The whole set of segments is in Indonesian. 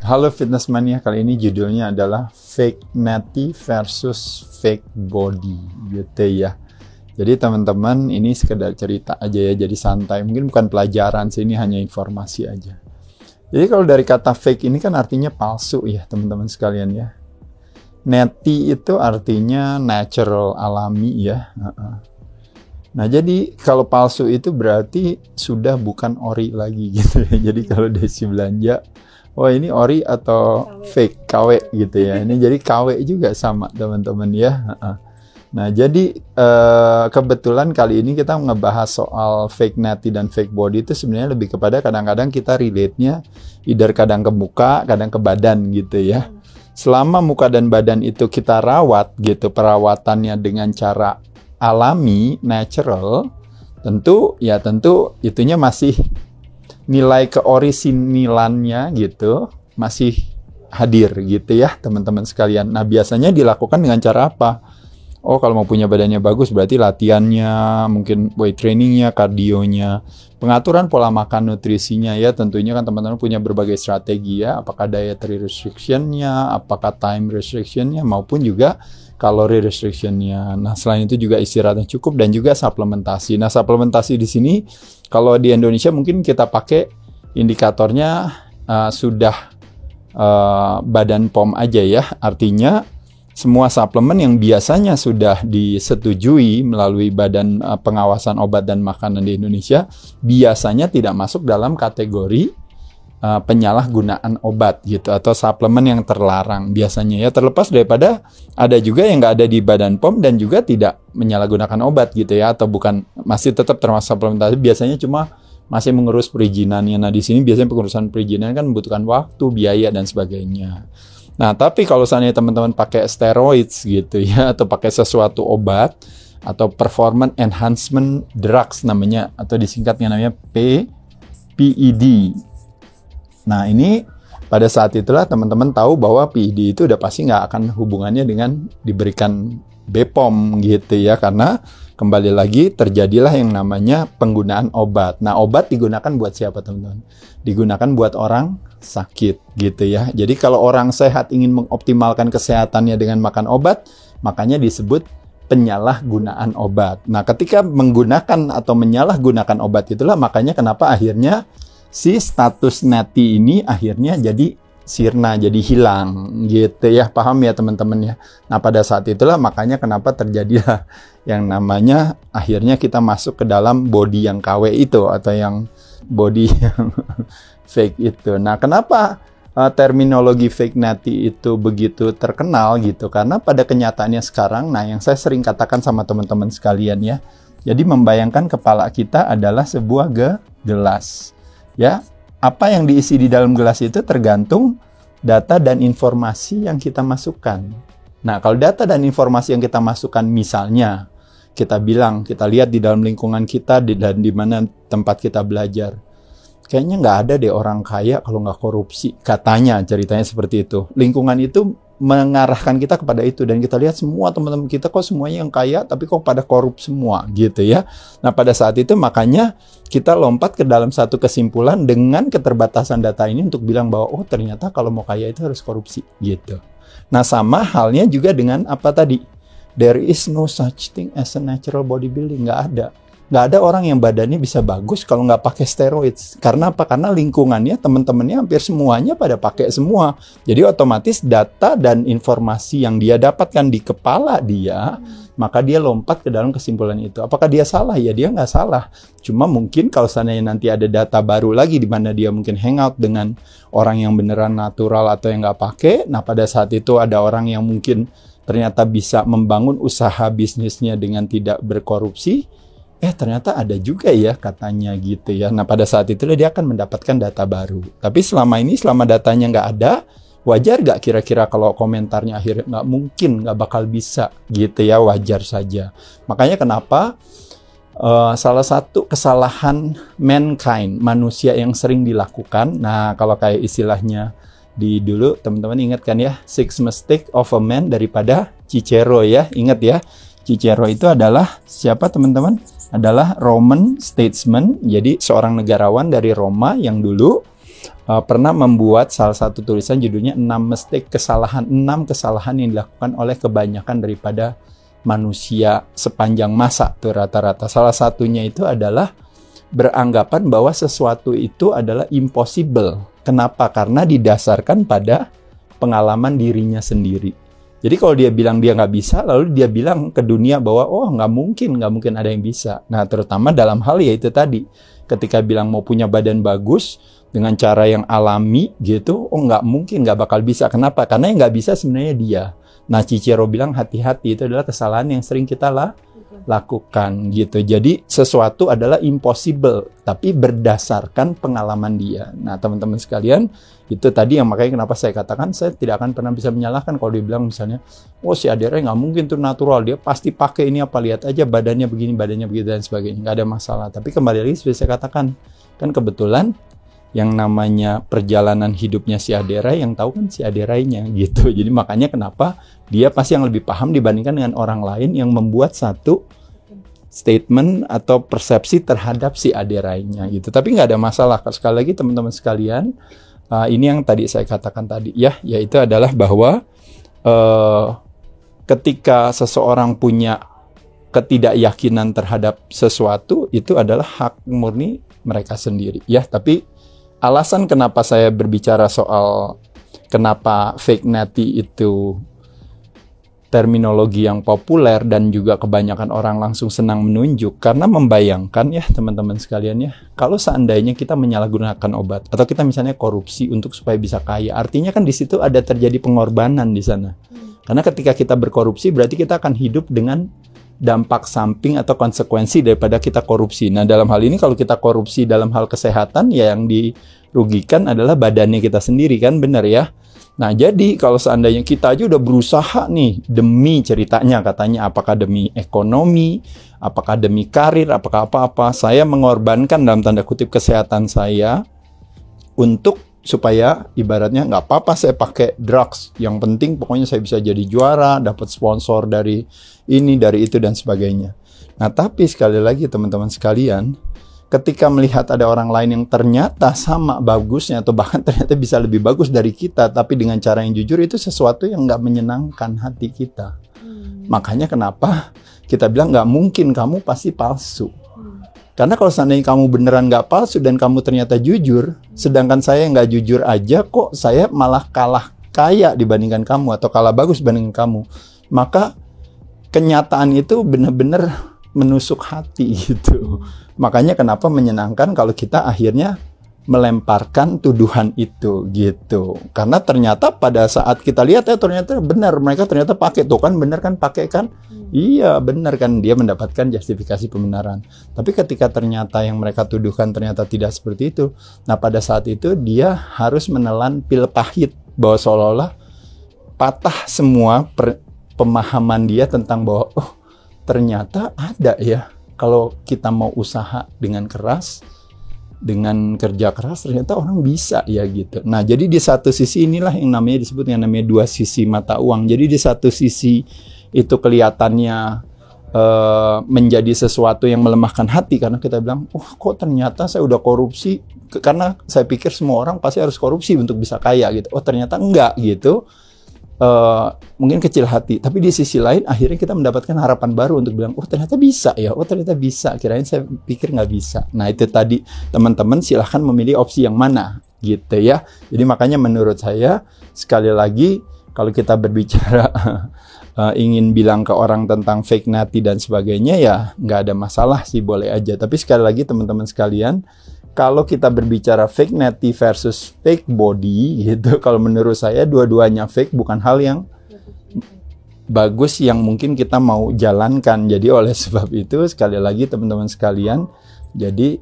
Halo Fitness Mania, kali ini judulnya adalah Fake Natty versus Fake Body gitu ya. Jadi teman-teman, ini sekedar cerita aja ya, jadi santai. Mungkin bukan pelajaran sih, ini hanya informasi aja. Jadi kalau dari kata fake ini kan artinya palsu ya teman-teman sekalian ya. Natty itu artinya natural, alami ya. Nah jadi kalau palsu itu berarti sudah bukan ori lagi gitu ya. Jadi kalau Desi belanja, oh ini ori atau fake, KW gitu ya. Ini jadi KW juga sama teman-teman ya. Nah jadi kebetulan kali ini kita ngebahas soal fake natty dan fake body itu sebenarnya lebih kepada kadang-kadang kita relate-nya either kadang ke muka, kadang ke badan gitu ya. Selama muka dan badan itu kita rawat gitu, perawatannya dengan cara alami, natural, tentu itunya masih nilai keorisinilannya gitu masih hadir gitu ya teman-teman sekalian. Nah biasanya dilakukan dengan cara apa? Oh kalau mau punya badannya bagus berarti latihannya, mungkin weight trainingnya, kardionya, pengaturan pola makan, nutrisinya ya. Tentunya kan teman-teman punya berbagai strategi ya, apakah dietary restriction-nya, apakah time restriction-nya, maupun juga kalori restriction-nya. Nah selain itu juga istirahat yang cukup dan juga suplementasi. Nah suplementasi di sini kalau di Indonesia mungkin kita pakai indikatornya sudah Badan POM aja ya, artinya semua suplemen yang biasanya sudah disetujui melalui Badan Pengawasan Obat dan Makanan di Indonesia biasanya tidak masuk dalam kategori penyalahgunaan obat gitu atau suplemen yang terlarang biasanya ya, terlepas daripada ada juga yang nggak ada di Badan POM dan juga tidak menyalahgunakan obat gitu ya, atau bukan, masih tetap termasuk suplementasi, biasanya cuma masih mengurus perizinannya. Nah di sini biasanya pengurusan perizinan kan membutuhkan waktu, biaya dan sebagainya. Nah, tapi kalau seandainya teman-teman pakai steroids gitu ya, atau pakai sesuatu obat, atau performance enhancement drugs namanya, atau disingkatnya namanya PED. Nah, ini pada saat itulah teman-teman tahu bahwa PED itu udah pasti nggak akan hubungannya dengan diberikan BPOM gitu ya, karena kembali lagi terjadilah yang namanya penggunaan obat. Nah, obat digunakan buat siapa teman-teman? Digunakan buat orang sakit gitu ya. Jadi kalau orang sehat ingin mengoptimalkan kesehatannya dengan makan obat, makanya disebut penyalahgunaan obat. Nah, ketika menggunakan atau menyalahgunakan obat itulah makanya kenapa akhirnya si status natty ini akhirnya jadi sirna, jadi hilang gitu ya. Paham ya teman-teman ya. Nah, pada saat itulah makanya kenapa terjadilah yang namanya akhirnya kita masuk ke dalam body yang KW itu atau yang body yang fake itu. Nah, kenapa terminologi fake natty itu begitu terkenal gitu? Karena pada kenyataannya sekarang, nah yang saya sering katakan sama teman-teman sekalian ya, jadi membayangkan kepala kita adalah sebuah gelas. Ya, apa yang diisi di dalam gelas itu tergantung data dan informasi yang kita masukkan. Nah, kalau data dan informasi yang kita masukkan misalnya, kita lihat di dalam lingkungan kita dan di mana tempat kita belajar. Kayaknya nggak ada deh orang kaya kalau nggak korupsi. Katanya, ceritanya seperti itu. Lingkungan itu mengarahkan kita kepada itu. Dan kita lihat semua teman-teman kita kok semuanya yang kaya, tapi kok pada korup semua gitu ya. Nah pada saat itu makanya kita lompat ke dalam satu kesimpulan dengan keterbatasan data ini untuk bilang bahwa oh ternyata kalau mau kaya itu harus korupsi gitu. Nah sama halnya juga dengan apa tadi? There is no such thing as a natural bodybuilding. Nggak ada. Nggak ada orang yang badannya bisa bagus kalau nggak pakai steroids. Karena apa? Karena lingkungannya, teman-temannya hampir semuanya pada pakai semua. Jadi otomatis data dan informasi yang dia dapatkan di kepala dia, maka dia lompat ke dalam kesimpulan itu. Apakah dia salah? Ya dia nggak salah. Cuma mungkin kalau seandainya nanti ada data baru lagi di mana dia mungkin hangout dengan orang yang beneran natural atau yang nggak pakai. Nah pada saat itu ada orang yang mungkin ternyata bisa membangun usaha bisnisnya dengan tidak berkorupsi. Ternyata ada juga ya katanya gitu ya. Nah pada saat itulah dia akan mendapatkan data baru. Tapi selama ini, selama datanya nggak ada, wajar nggak kira-kira kalau komentarnya akhirnya nggak mungkin, nggak bakal bisa gitu ya, wajar saja. Makanya kenapa salah satu kesalahan mankind, manusia yang sering dilakukan, nah kalau kayak istilahnya di dulu teman-teman ingat kan ya, Six Mistakes of a Man daripada Cicero ya, ingat ya. Cicero itu adalah siapa teman-teman? Adalah Roman statesman, jadi seorang negarawan dari Roma yang dulu pernah membuat salah satu tulisan judulnya 6 kesalahan yang dilakukan oleh kebanyakan daripada manusia sepanjang masa tuh rata-rata. Salah satunya itu adalah beranggapan bahwa sesuatu itu adalah impossible. Kenapa? Karena didasarkan pada pengalaman dirinya sendiri. Jadi kalau dia bilang dia nggak bisa, lalu dia bilang ke dunia bahwa oh nggak mungkin ada yang bisa. Nah terutama dalam hal ya itu tadi, ketika bilang mau punya badan bagus dengan cara yang alami gitu, oh nggak mungkin, nggak bakal bisa. Kenapa? Karena yang nggak bisa sebenarnya dia. Nah Cicero bilang hati-hati, itu adalah kesalahan yang sering kita lakukan gitu. Jadi sesuatu adalah impossible, tapi berdasarkan pengalaman dia. Nah teman-teman sekalian, itu tadi yang makanya kenapa saya katakan saya tidak akan pernah bisa menyalahkan kalau dia bilang misalnya, oh si Adera nggak mungkin tuh natural, dia pasti pakai ini apa, lihat aja badannya begini, badannya begitu dan sebagainya, nggak ada masalah. Tapi kembali lagi seperti saya katakan, kan kebetulan yang namanya perjalanan hidupnya si Adera yang tahu kan si Aderainya gitu. Jadi makanya kenapa dia pasti yang lebih paham dibandingkan dengan orang lain yang membuat satu statement atau persepsi terhadap si Aderainya gitu. Tapi nggak ada masalah. Sekali lagi teman-teman sekalian, ini yang tadi saya katakan tadi ya, yaitu adalah bahwa ketika seseorang punya ketidakyakinan terhadap sesuatu, itu adalah hak murni mereka sendiri ya. Tapi alasan kenapa saya berbicara soal kenapa fake natty itu terminologi yang populer dan juga kebanyakan orang langsung senang menunjuk, karena membayangkan ya teman-teman sekalian ya, kalau seandainya kita menyalahgunakan obat atau kita misalnya korupsi untuk supaya bisa kaya, artinya kan di situ ada terjadi pengorbanan di sana. Karena ketika kita berkorupsi berarti kita akan hidup dengan dampak samping atau konsekuensi daripada kita korupsi. Nah dalam hal ini kalau kita korupsi dalam hal kesehatan, ya yang dirugikan adalah badannya kita sendiri kan, benar ya. Nah jadi kalau seandainya kita aja udah berusaha nih demi ceritanya katanya, apakah demi ekonomi, apakah demi karir, apakah apa-apa, saya mengorbankan dalam tanda kutip kesehatan saya untuk supaya ibaratnya nggak apa-apa saya pakai drugs, yang penting pokoknya saya bisa jadi juara, dapat sponsor dari ini, dari itu dan sebagainya. Nah tapi sekali lagi teman-teman sekalian, ketika melihat ada orang lain yang ternyata sama bagusnya atau bahkan ternyata bisa lebih bagus dari kita, tapi dengan cara yang jujur, itu sesuatu yang nggak menyenangkan hati kita. Makanya kenapa kita bilang nggak mungkin, kamu pasti palsu. Karena kalau seandainya kamu beneran nggak palsu dan kamu ternyata jujur, sedangkan saya nggak jujur aja kok saya malah kalah kaya dibandingkan kamu atau kalah bagus dibandingkan kamu, maka kenyataan itu benar-benar menusuk hati gitu. Makanya kenapa menyenangkan kalau kita akhirnya melemparkan tuduhan itu gitu. Karena ternyata pada saat kita lihat ya ternyata benar, mereka ternyata pakai tuh kan, benar kan, pakai kan. Iya benar kan, dia mendapatkan justifikasi pembenaran. Tapi ketika ternyata yang mereka tuduhkan ternyata tidak seperti itu, nah pada saat itu dia harus menelan pil pahit bahwa seolah-olah patah semua pemahaman dia tentang bahwa oh ternyata ada ya, kalau kita mau usaha dengan keras, dengan kerja keras ternyata orang bisa ya gitu. Nah jadi di satu sisi inilah yang namanya disebut yang namanya dua sisi mata uang. Jadi di satu sisi itu kelihatannya menjadi sesuatu yang melemahkan hati, karena kita bilang, oh kok ternyata saya udah korupsi, karena saya pikir semua orang pasti harus korupsi untuk bisa kaya gitu. Oh ternyata enggak gitu. Mungkin kecil hati, tapi di sisi lain akhirnya kita mendapatkan harapan baru untuk bilang, oh ternyata bisa ya, oh ternyata bisa, kirain saya pikir nggak bisa. Nah itu tadi teman-teman silahkan memilih opsi yang mana gitu ya. Jadi makanya menurut saya sekali lagi kalau kita berbicara ingin bilang ke orang tentang fake natty dan sebagainya ya nggak ada masalah sih, boleh aja. Tapi sekali lagi teman-teman sekalian, kalau kita berbicara fake natty versus fake body gitu, kalau menurut saya dua-duanya fake, bukan hal yang bagus yang mungkin kita mau jalankan. Jadi oleh sebab itu sekali lagi teman-teman sekalian, jadi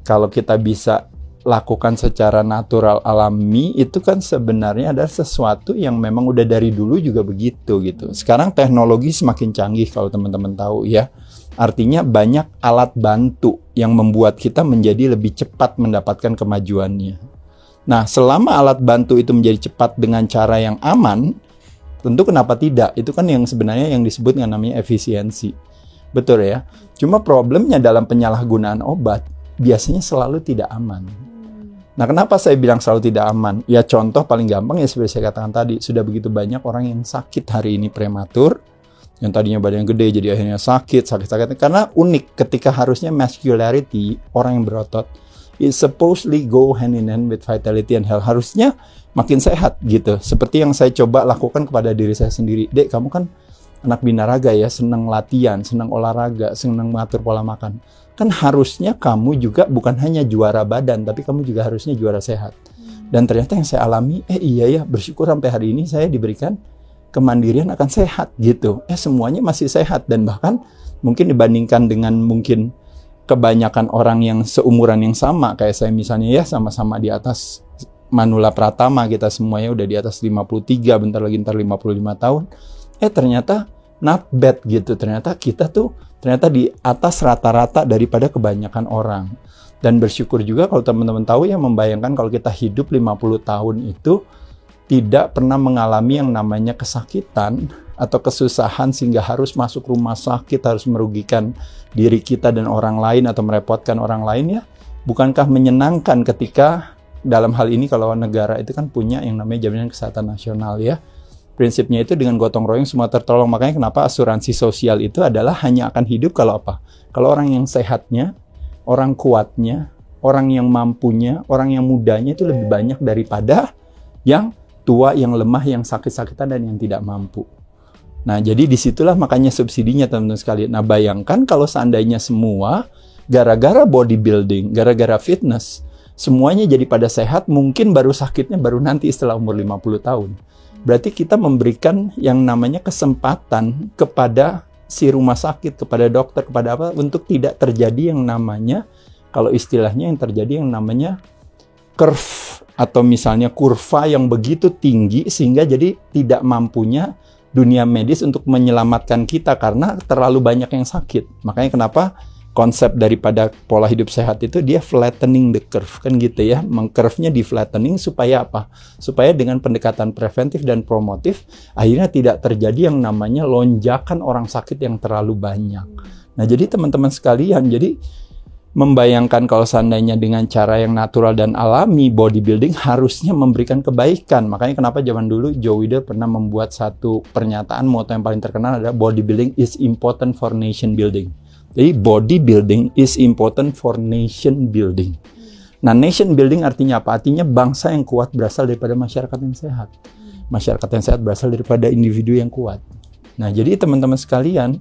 kalau kita bisa lakukan secara natural alami, itu kan sebenarnya adalah sesuatu yang memang udah dari dulu juga begitu gitu. Sekarang teknologi semakin canggih kalau teman-teman tahu ya. Artinya banyak alat bantu yang membuat kita menjadi lebih cepat mendapatkan kemajuannya. Nah, selama alat bantu itu menjadi cepat dengan cara yang aman, tentu kenapa tidak? Itu kan yang sebenarnya yang disebut dengan namanya efisiensi. Betul ya? Cuma problemnya dalam penyalahgunaan obat, biasanya selalu tidak aman. Nah, kenapa saya bilang selalu tidak aman? Ya contoh paling gampang ya seperti saya katakan tadi, sudah begitu banyak orang yang sakit hari ini prematur, yang tadinya badan gede jadi akhirnya sakit. Karena unik, ketika harusnya muscularity, orang yang berotot, it supposedly go hand in hand with vitality and health. Harusnya makin sehat gitu. Seperti yang saya coba lakukan kepada diri saya sendiri. Dek, kamu kan anak binaraga ya, senang latihan, senang olahraga, senang mengatur pola makan. Kan harusnya kamu juga bukan hanya juara badan, tapi kamu juga harusnya juara sehat. Dan ternyata yang saya alami, iya ya, bersyukur sampai hari ini saya diberikan kemandirian akan sehat gitu. Semuanya masih sehat, dan bahkan mungkin dibandingkan dengan mungkin kebanyakan orang yang seumuran yang sama, kayak saya misalnya ya, sama-sama di atas Manula Pratama, kita semuanya udah di atas 53, bentar lagi 55 tahun. Ternyata not bad gitu. Ternyata kita tuh di atas rata-rata daripada kebanyakan orang. Dan bersyukur juga kalau teman-teman tahu ya, membayangkan kalau kita hidup 50 tahun itu tidak pernah mengalami yang namanya kesakitan atau kesusahan sehingga harus masuk rumah sakit, harus merugikan diri kita dan orang lain atau merepotkan orang lain ya. Bukankah menyenangkan ketika dalam hal ini kalau negara itu kan punya yang namanya jaminan kesehatan nasional ya. Prinsipnya itu dengan gotong royong semua tertolong. Makanya kenapa asuransi sosial itu adalah hanya akan hidup kalau apa? Kalau orang yang sehatnya, orang kuatnya, orang yang mampunya, orang yang mudanya itu lebih banyak daripada yang tua, yang lemah, yang sakit-sakitan, dan yang tidak mampu. Nah, jadi disitulah makanya subsidinya teman-teman sekalian. Nah, bayangkan kalau seandainya semua gara-gara bodybuilding, gara-gara fitness, semuanya jadi pada sehat, mungkin baru sakitnya baru nanti setelah umur 50 tahun. Berarti kita memberikan yang namanya kesempatan kepada si rumah sakit, kepada dokter, kepada apa, untuk tidak terjadi yang namanya, kalau istilahnya yang terjadi yang namanya curve, atau misalnya kurva yang begitu tinggi sehingga jadi tidak mampunya dunia medis untuk menyelamatkan kita karena terlalu banyak yang sakit. Makanya kenapa konsep daripada pola hidup sehat itu dia flattening the curve, kan gitu ya. Curve-nya di flattening supaya apa? Supaya dengan pendekatan preventif dan promotif akhirnya tidak terjadi yang namanya lonjakan orang sakit yang terlalu banyak. Nah, jadi teman-teman sekalian, jadi membayangkan kalau seandainya dengan cara yang natural dan alami, bodybuilding harusnya memberikan kebaikan. Makanya kenapa zaman dulu Joe Weider pernah membuat satu pernyataan, motto yang paling terkenal adalah bodybuilding is important for nation building. Jadi bodybuilding is important for nation building. Nah, nation building artinya apa? Artinya bangsa yang kuat berasal daripada masyarakat yang sehat. Masyarakat yang sehat berasal daripada individu yang kuat. Nah, jadi teman-teman sekalian,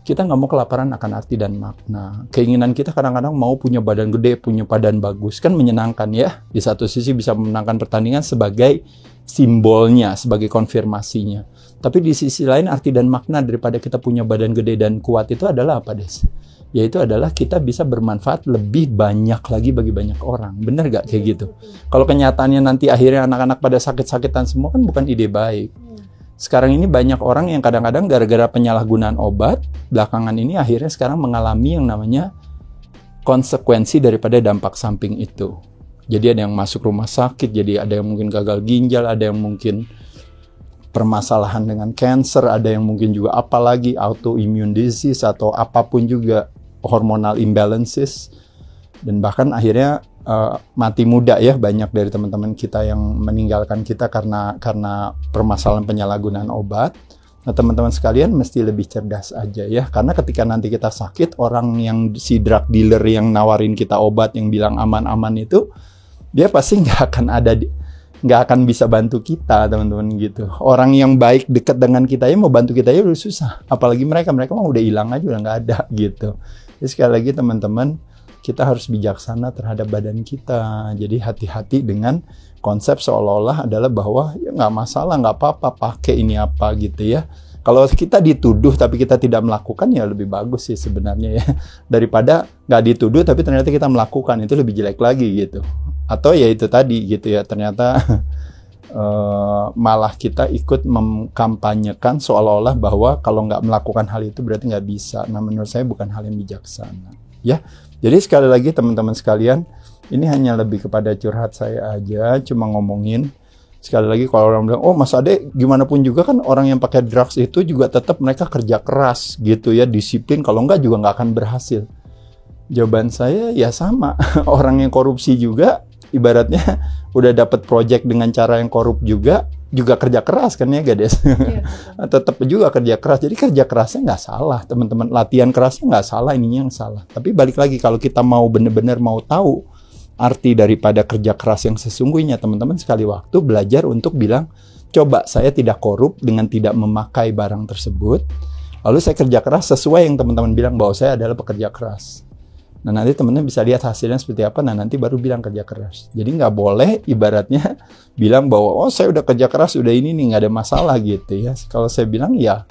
kita nggak mau kelaparan akan arti dan makna. Keinginan kita kadang-kadang mau punya badan gede, punya badan bagus. Kan menyenangkan ya. Di satu sisi bisa memenangkan pertandingan sebagai simbolnya, sebagai konfirmasinya. Tapi di sisi lain arti dan makna daripada kita punya badan gede dan kuat itu adalah apa, Des? Yaitu adalah kita bisa bermanfaat lebih banyak lagi bagi banyak orang. Bener gak kayak gitu? Kalau kenyataannya nanti akhirnya anak-anak pada sakit-sakitan semua kan bukan ide baik. Sekarang ini banyak orang yang kadang-kadang gara-gara penyalahgunaan obat, belakangan ini akhirnya sekarang mengalami yang namanya konsekuensi daripada dampak samping itu. Jadi ada yang masuk rumah sakit, jadi ada yang mungkin gagal ginjal, ada yang mungkin permasalahan dengan cancer, ada yang mungkin juga apalagi autoimmune disease atau apapun juga, hormonal imbalances, dan bahkan akhirnya mati muda ya, banyak dari teman-teman kita yang meninggalkan kita karena permasalahan penyalahgunaan obat. Nah, teman-teman sekalian mesti lebih cerdas aja ya, karena ketika nanti kita sakit, orang yang si drug dealer yang nawarin kita obat yang bilang aman-aman itu, dia pasti nggak akan bisa bantu kita, teman-teman gitu. Orang yang baik dekat dengan kita ya mau bantu kita ya udah susah. Apalagi mereka mah udah hilang aja, udah nggak ada gitu. Jadi sekali lagi teman-teman, kita harus bijaksana terhadap badan kita. Jadi hati-hati dengan konsep seolah-olah adalah bahwa ya nggak masalah, nggak apa-apa pakai ini apa gitu ya. Kalau kita dituduh tapi kita tidak melakukan ya lebih bagus sih sebenarnya ya. Daripada nggak dituduh tapi ternyata kita melakukan, itu lebih jelek lagi gitu. Atau ya itu tadi gitu ya, ternyata malah kita ikut mengkampanyekan seolah-olah bahwa kalau nggak melakukan hal itu berarti nggak bisa. Nah, menurut saya bukan hal yang bijaksana ya. Jadi sekali lagi teman-teman sekalian, ini hanya lebih kepada curhat saya aja, cuma ngomongin. Sekali lagi kalau orang bilang, oh Mas Ade, gimana pun juga kan orang yang pakai drugs itu juga tetap mereka kerja keras gitu ya, disiplin, kalau enggak juga nggak akan berhasil. Jawaban saya ya sama, orang yang korupsi juga ibaratnya udah dapat project dengan cara yang korup juga kerja keras kan ya Gades. Tetap juga kerja keras. Jadi kerja kerasnya nggak salah, teman-teman. Latihan kerasnya nggak salah, ininya yang salah. Tapi balik lagi, kalau kita mau benar-benar mau tahu arti daripada kerja keras yang sesungguhnya, teman-teman sekali waktu belajar untuk bilang, coba saya tidak korup dengan tidak memakai barang tersebut. Lalu saya kerja keras sesuai yang teman-teman bilang bahwa saya adalah pekerja keras. Nah, nanti teman-teman bisa lihat hasilnya seperti apa, nah nanti baru bilang kerja keras. Jadi nggak boleh ibaratnya bilang bahwa, oh saya udah kerja keras, udah ini nih, nggak ada masalah gitu ya. Kalau saya bilang ya,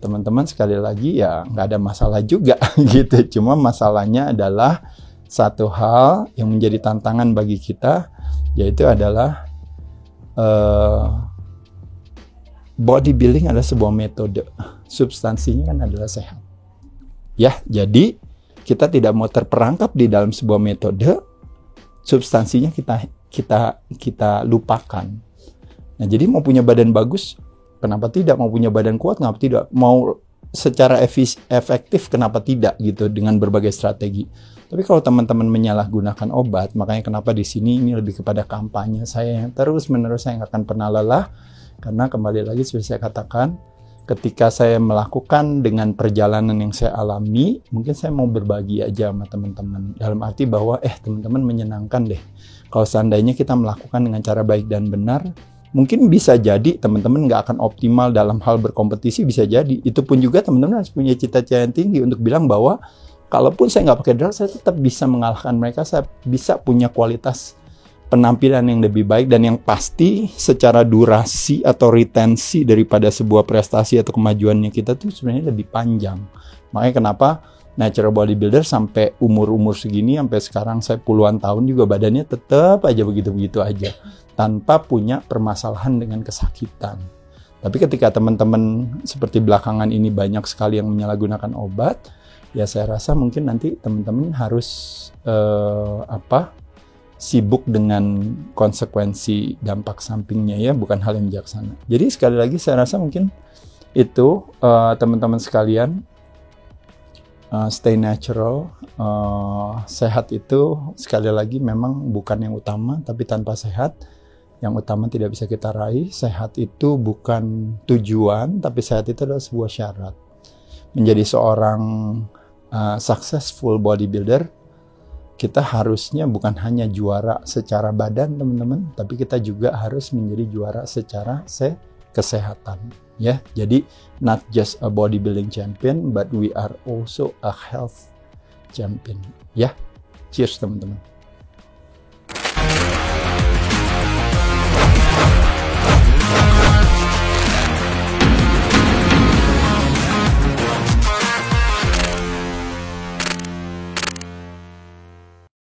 teman-teman sekali lagi ya nggak ada masalah juga gitu. Cuma masalahnya adalah satu hal yang menjadi tantangan bagi kita, yaitu adalah bodybuilding adalah sebuah metode. Substansinya kan adalah sehat. Ya, jadi kita tidak mau terperangkap di dalam sebuah metode, substansinya kita lupakan. Nah, jadi mau punya badan bagus, kenapa tidak? Mau punya badan kuat, kenapa tidak? Mau secara efektif, kenapa tidak? Gitu, dengan berbagai strategi. Tapi kalau teman-teman menyalahgunakan obat, makanya kenapa di sini ini lebih kepada kampanye saya yang terus-menerus, saya nggak akan pernah lelah, karena kembali lagi seperti saya katakan, ketika saya melakukan dengan perjalanan yang saya alami, mungkin saya mau berbagi aja sama teman-teman. Dalam arti bahwa, teman-teman menyenangkan deh. Kalau seandainya kita melakukan dengan cara baik dan benar, mungkin bisa jadi teman-teman nggak akan optimal dalam hal berkompetisi, bisa jadi. Itu pun juga teman-teman harus punya cita-cita yang tinggi untuk bilang bahwa, kalaupun saya nggak pakai drug, saya tetap bisa mengalahkan mereka, saya bisa punya kualitas penampilan yang lebih baik, dan yang pasti secara durasi atau retensi daripada sebuah prestasi atau kemajuannya kita tuh sebenarnya lebih panjang. Makanya kenapa natural bodybuilder sampai umur-umur segini, sampai sekarang saya puluhan tahun juga badannya tetap aja begitu-begitu aja, tanpa punya permasalahan dengan kesakitan. Tapi ketika teman-teman seperti belakangan ini banyak sekali yang menyalahgunakan obat, ya saya rasa mungkin nanti teman-teman harus sibuk dengan konsekuensi dampak sampingnya ya, bukan hal yang bijaksana. Jadi sekali lagi saya rasa mungkin itu teman-teman sekalian, stay natural, sehat itu sekali lagi memang bukan yang utama, tapi tanpa sehat yang utama tidak bisa kita raih. Sehat itu bukan tujuan, tapi sehat itu adalah sebuah syarat. Menjadi seorang successful bodybuilder, kita harusnya bukan hanya juara secara badan teman-teman, tapi kita juga harus menjadi juara secara kesehatan ya. Jadi not just a bodybuilding champion, but we are also a health champion ya. Cheers teman-teman.